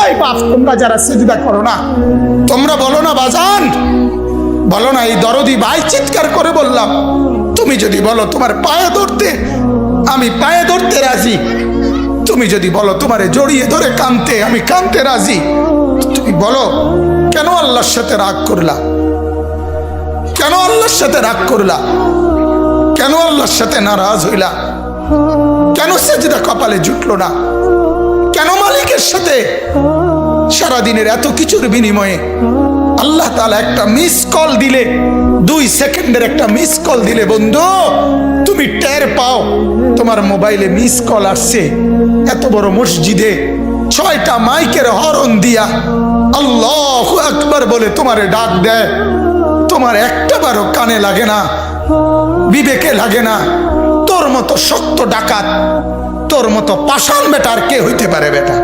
এই বাপ, তোমরা যারা সিজদা করো না, তোমরা বলো না বাজান, বলো না, এই দরদি ভাই চিৎকার করে বললাম, তুমি যদি বলো তোমার পায়ে ধরতে, আমি পায়ে ধরতে রাজি। তুমি যদি বলো তোমারে জড়িয়ে ধরে কাঁদতে, আমি কাঁদতে রাজি। তুমি বলো কেন আল্লাহর সাথে রাগ করলা? কেন আল্লাহর সাথে রাগ করলা? কেন আল্লাহর সাথে নারাজ হইলা? কেন সেজদা কপালে জুটলো না? কেন মালিকের সাথে সারাদিনের এত কিছুর বিনিময়ে আল্লাহ তাআলা একটা মিস কল দিলে, 2 সেকেন্ডের একটা মিস কল দিলে বন্ধু তুমি টের পাও তোমার মোবাইলে মিস কল আসছে। এত বড় মসজিদে 6টা মাইকের হরন দিয়া আল্লাহু আকবার বলে তোমারে ডাক দেয়, তোমার একটাবারও কানে লাগে না, বিবেকে লাগে না। তোর মতো সত্য ডাকাত, তোর মতো পাষাণ বেটা আর কে হইতে পারে বেটা?